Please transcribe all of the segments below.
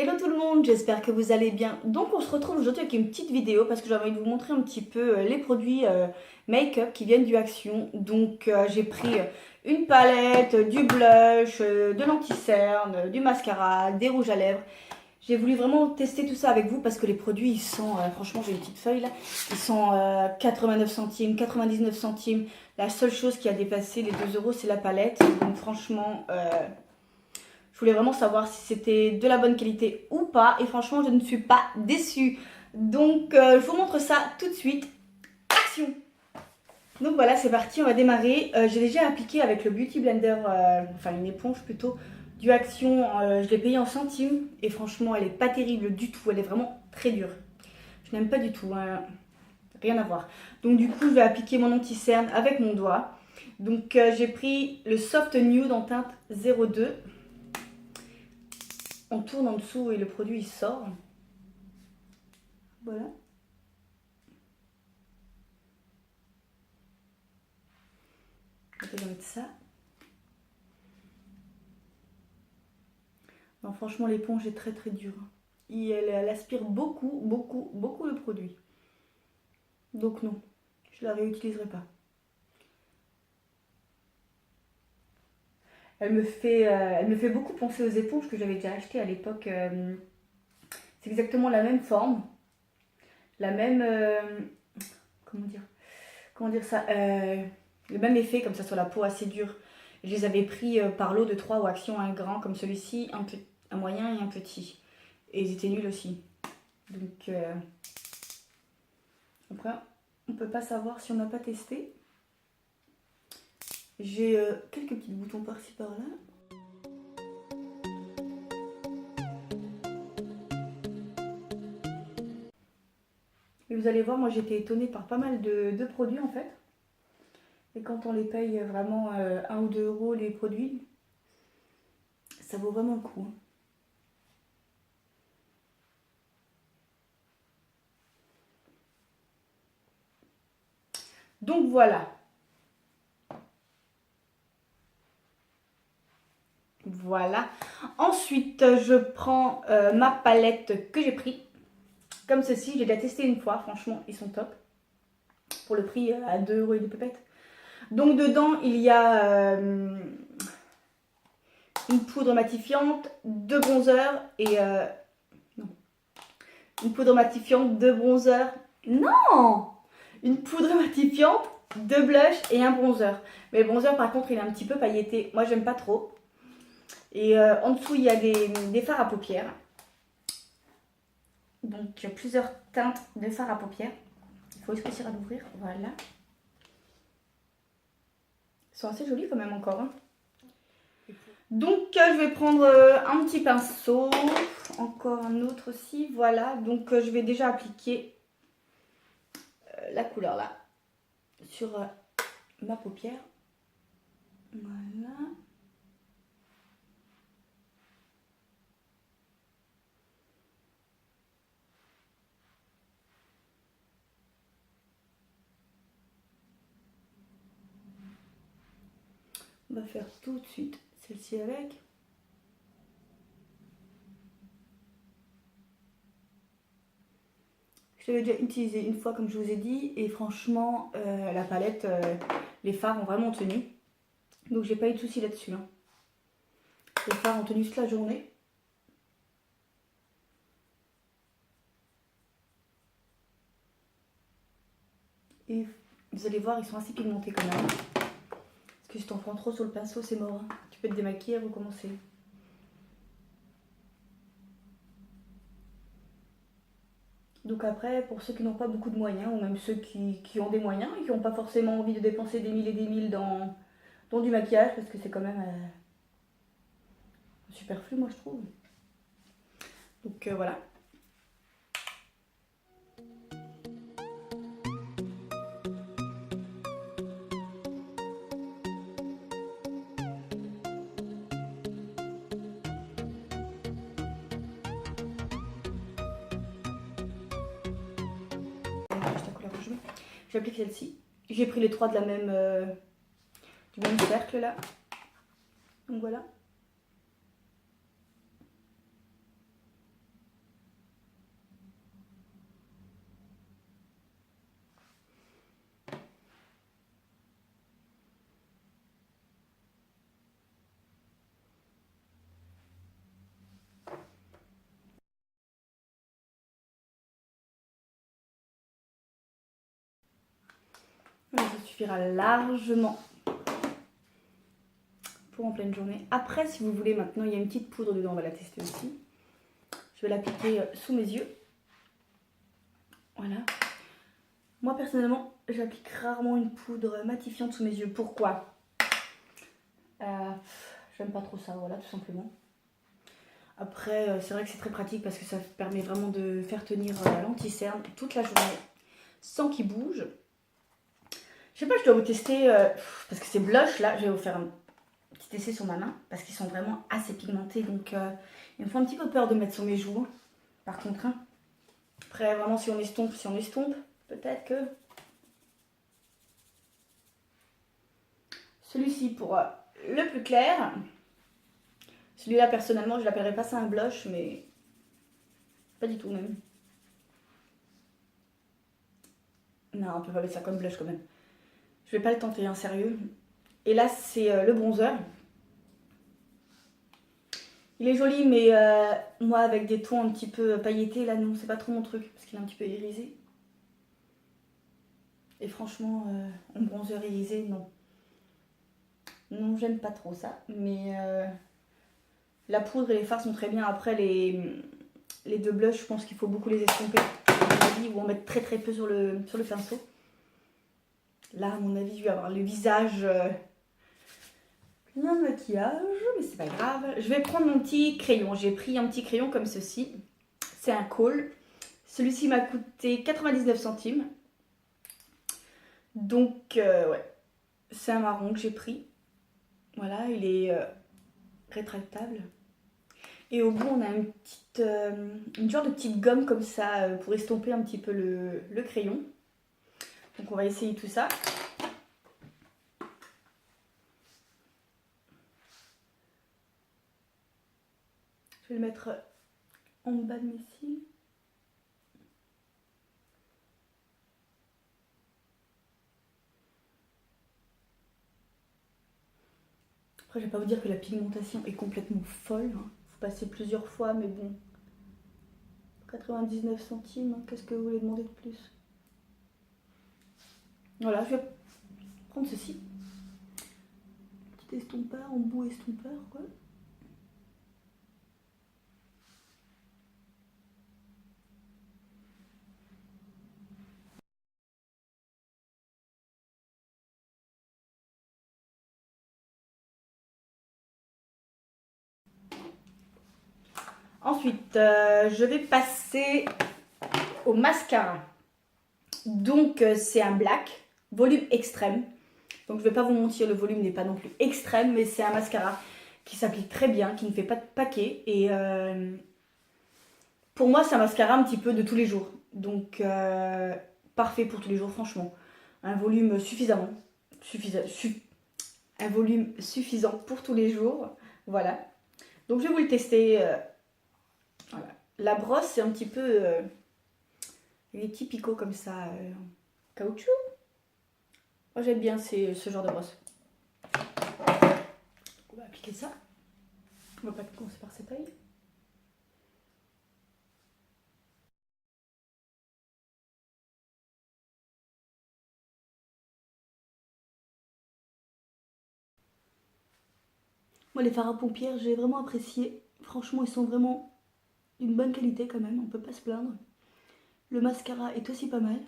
Hello tout le monde, j'espère que vous allez bien. Donc on se retrouve aujourd'hui avec une petite vidéo parce que j'avais envie de vous montrer un petit peu les produits make-up qui viennent du Action. Donc j'ai pris une palette, du blush, de l'anti-cerne, du mascara, des rouges à lèvres. J'ai voulu vraiment tester tout ça avec vous parce que les produits ils sont, franchement j'ai une petite feuille là, ils sont 89 centimes, 99 centimes. La seule chose qui a dépassé les 2 euros c'est la palette. Donc franchement... je voulais vraiment savoir si c'était de la bonne qualité ou pas. Et franchement, je ne suis pas déçue. Donc, je vous montre ça tout de suite. Action! Donc voilà, c'est parti, on va démarrer. J'ai déjà appliqué avec le Beauty Blender, enfin une éponge plutôt, du Action. Je l'ai payé en centimes. Et franchement, elle n'est pas terrible du tout. Elle est vraiment très dure. Je n'aime pas du tout. Hein. Rien à voir. Donc du coup, je vais appliquer mon anti-cerne avec mon doigt. Donc j'ai pris le Soft Nude en teinte 02. On tourne en dessous et le produit il sort. Voilà. Je vais mettre ça. Non, franchement, l'éponge est très très dure. Et elle aspire beaucoup, beaucoup, beaucoup le produit. Donc non, je la réutiliserai pas. Elle me fait beaucoup penser aux éponges que j'avais déjà achetées à l'époque. C'est exactement la même forme, la même... comment dire ça le même effet, comme ça sur la peau assez dure. Je les avais pris par lot de 3 ou Action, un grand comme celui-ci, un moyen et un petit. Et ils étaient nuls aussi. Donc après, on peut pas savoir si on n'a pas testé. J'ai quelques petits boutons par-ci par-là. Et vous allez voir, moi j'étais étonnée par pas mal de produits en fait. Et quand on les paye vraiment 1 ou 2 euros les produits, ça vaut vraiment le coup. Donc voilà. Voilà. Ensuite, je prends ma palette que j'ai pris. Comme ceci, j'ai déjà testé une fois. Franchement, ils sont top. Pour le prix à 2 euros et des pépettes. Donc dedans, il y a une poudre matifiante, 2 bronzers et... non. Une poudre matifiante, 2 bronzers. Non! Une poudre matifiante, 2 blushs et un bronzer. Mais le bronzer, par contre, il est un petit peu pailleté. Moi, j'aime pas trop. Et en dessous, il y a des fards à paupières. Donc, plusieurs teintes de fard à paupières. Il faut juste réussir à l'ouvrir. Voilà. Ils sont assez jolis quand même encore. Hein. Donc, je vais prendre un petit pinceau. Encore un autre aussi. Voilà. Donc, je vais déjà appliquer la couleur là. Sur ma paupière. Voilà. On va faire tout de suite celle-ci avec. Je l'avais déjà utilisé une fois comme je vous ai dit et franchement la palette, les fards ont vraiment tenu. Donc j'ai pas eu de soucis là-dessus. Hein. Les fards ont tenu toute la journée. Et vous allez voir, ils sont assez pigmentés quand même. Parce que si t'en prends trop sur le pinceau, c'est mort. Hein. Tu peux te démaquiller et recommencer. Donc après, pour ceux qui n'ont pas beaucoup de moyens, ou même ceux qui ont des moyens et qui n'ont pas forcément envie de dépenser des mille et des mille dans du maquillage, parce que c'est quand même superflu, moi je trouve. Donc voilà. J'applique celle-ci. J'ai pris les 3 de la même, du même cercle là. Donc voilà. Voilà, ça suffira largement pour en pleine journée. Après, si vous voulez, maintenant, il y a une petite poudre dedans, on va la tester aussi. Je vais l'appliquer sous mes yeux. Voilà. Moi, personnellement, j'applique rarement une poudre matifiante sous mes yeux. Pourquoi? J'aime pas trop ça, voilà, tout simplement. Après, c'est vrai que c'est très pratique parce que ça permet vraiment de faire tenir l'anti-cerne toute la journée sans qu'il bouge. Je sais pas, je dois vous tester, parce que ces blushs là, je vais vous faire un petit essai sur ma main parce qu'ils sont vraiment assez pigmentés. Donc, il me faut un petit peu peur de mettre sur mes joues, par contre. Hein. Après, vraiment, si on estompe, peut-être que... Celui-ci pour le plus clair. Celui-là, personnellement, je l'appellerais pas ça un blush, mais pas du tout même. Non, on peut pas mettre ça comme blush quand même. Je vais pas le tenter, hein, sérieux. Et là, c'est le bronzer. Il est joli, mais moi, avec des tons un petit peu pailletés, là, non, c'est pas trop mon truc, parce qu'il est un petit peu irisé. Et franchement, en bronzer irisé, non. Non, j'aime pas trop ça, mais la poudre et les fards sont très bien. Après, les deux blushs, je pense qu'il faut beaucoup les estomper, à mon avis, ou en mettre très très peu sur le pinceau. Là, à mon avis, je vais avoir le visage plein de maquillage, mais c'est pas grave. Je vais prendre mon petit crayon. J'ai pris un petit crayon comme ceci. C'est un Kohl. Celui-ci m'a coûté 99 centimes. Donc, ouais, c'est un marron que j'ai pris. Voilà, il est rétractable. Et au bout, on a une genre de petite gomme comme ça pour estomper un petit peu le crayon. Donc, on va essayer tout ça. Je vais le mettre en bas de mes cils. Après, je vais pas vous dire que la pigmentation est complètement folle. Hein. Faut passer plusieurs fois, mais bon. 99 centimes, hein. Qu'est-ce que vous voulez demander de plus? Voilà, je vais prendre ceci. Petit estompeur, embout estompeur, quoi. Ensuite, je vais passer au mascara. Donc, c'est un black, volume extrême. Donc, je ne vais pas vous mentir, le volume n'est pas non plus extrême, mais c'est un mascara qui s'applique très bien, qui ne fait pas de paquet. Et pour moi, c'est un mascara un petit peu de tous les jours. Donc, parfait pour tous les jours, franchement. Un volume un volume suffisant pour tous les jours. Voilà. Donc, je vais vous le tester. Voilà. La brosse, c'est un petit peu... des petits picots comme ça, caoutchouc. Moi, j'aime bien ce genre de brosse. On va appliquer ça. On va pas commencer par cette taille. Moi, les fards à paupières, j'ai vraiment apprécié. Franchement, ils sont vraiment d'une bonne qualité quand même, on peut pas se plaindre. Le mascara est aussi pas mal.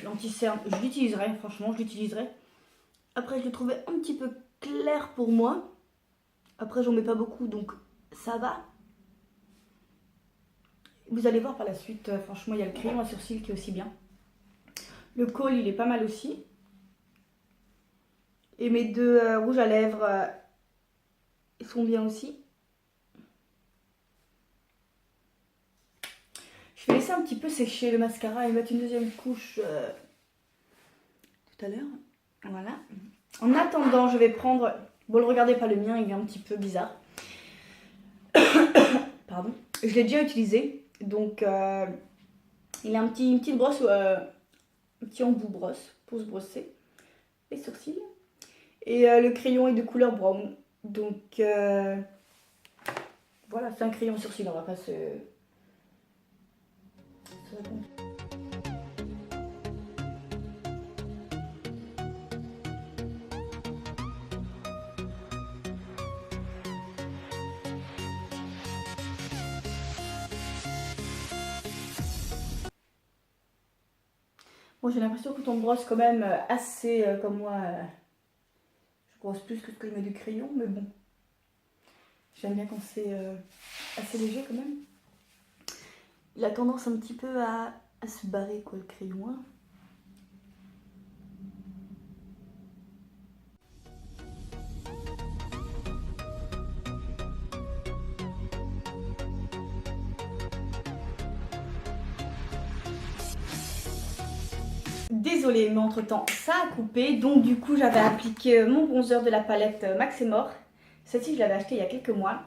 L'anti-cerne, je l'utiliserai, franchement, je l'utiliserai. Après, je l'ai trouvé un petit peu clair pour moi. Après, j'en mets pas beaucoup, donc ça va. Vous allez voir par la suite, franchement, il y a le crayon à sourcils qui est aussi bien. Le Kohl, il est pas mal aussi. Et mes deux rouges à lèvres, ils sont bien aussi. Je vais laisser un petit peu sécher le mascara et mettre une deuxième couche tout à l'heure. Voilà. En attendant, je vais prendre... Bon, le regardez pas le mien, il est un petit peu bizarre. Pardon. Je l'ai déjà utilisé. Donc, il a une petite brosse, un petit embout brosse pour se brosser les sourcils. Et le crayon est de couleur brown. Donc, voilà, c'est un crayon sourcil, on va pas se raconter. Bon, j'ai l'impression que ton brosse quand même assez, comme moi, je brosse plus que ce que je mets du crayon, mais bon. J'aime bien quand c'est assez léger quand même. Il a tendance un petit peu à se barrer quoi le crayon. Hein. Désolée, mais entre-temps, ça a coupé. Donc du coup, j'avais appliqué mon bronzer de la palette Max et More. Celle-ci, je l'avais achetée il y a quelques mois.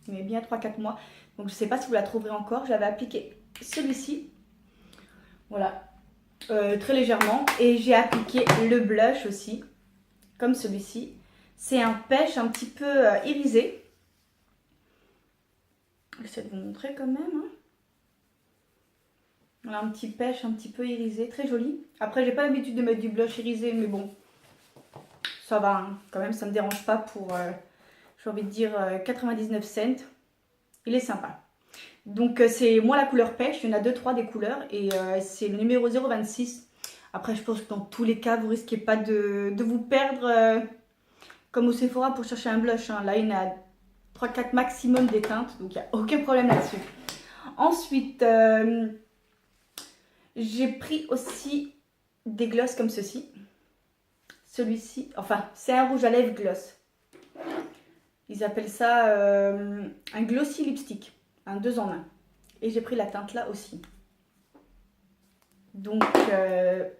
Mais bien 3-4 mois. Donc je ne sais pas si vous la trouverez encore. J'avais appliqué celui-ci. Voilà. Très légèrement. Et j'ai appliqué le blush aussi. Comme celui-ci. C'est un pêche un petit peu irisé. J'essaie de vous montrer quand même. Hein. Voilà, un petit pêche un petit peu irisé. Très joli. Après, j'ai pas l'habitude de mettre du blush irisé. Mais bon. Ça va. Hein. Quand même, ça me dérange pas pour... j'ai envie de dire 99 cents. Il est sympa. Donc c'est moi la couleur pêche, il y en a 2-3 des couleurs et c'est le numéro 026. Après je pense que dans tous les cas vous risquez pas de vous perdre comme au Sephora pour chercher un blush. Hein. Là il y en a 3-4 maximum des teintes donc il n'y a aucun problème là-dessus. Ensuite j'ai pris aussi des gloss comme ceci. Celui-ci, enfin c'est un rouge à lèvres gloss. Ils appellent ça un glossy lipstick, un 2 en 1. Et j'ai pris la teinte là aussi. Donc, je vais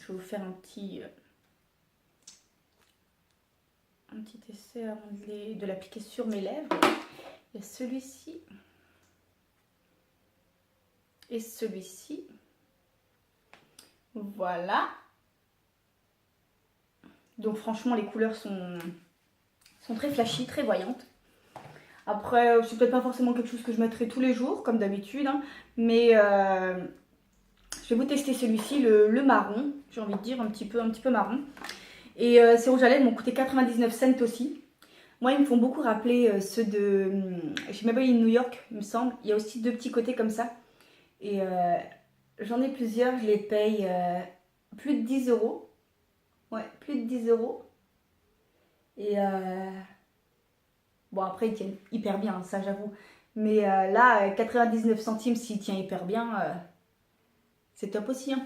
vous faire un petit essai avant de l'appliquer sur mes lèvres. Il y a celui-ci et celui-ci. Voilà. Donc franchement, les couleurs sont très flashy, très voyantes. Après, c'est peut-être pas forcément quelque chose que je mettrai tous les jours, comme d'habitude. Hein, mais je vais vous tester celui-ci, le marron. J'ai envie de dire un petit peu marron. Et ces rouges à lèvres m'ont coûté 99 cents aussi. Moi, ils me font beaucoup rappeler ceux de chez Maybelline New York, il me semble. Il y a aussi 2 petits côtés comme ça. Et j'en ai plusieurs, je les paye plus de 10 €. Ouais, plus de 10 €. Et bon, après, ils tiennent hyper bien, ça j'avoue. Mais là, 99 centimes, s'il tient hyper bien, c'est top aussi. Hein.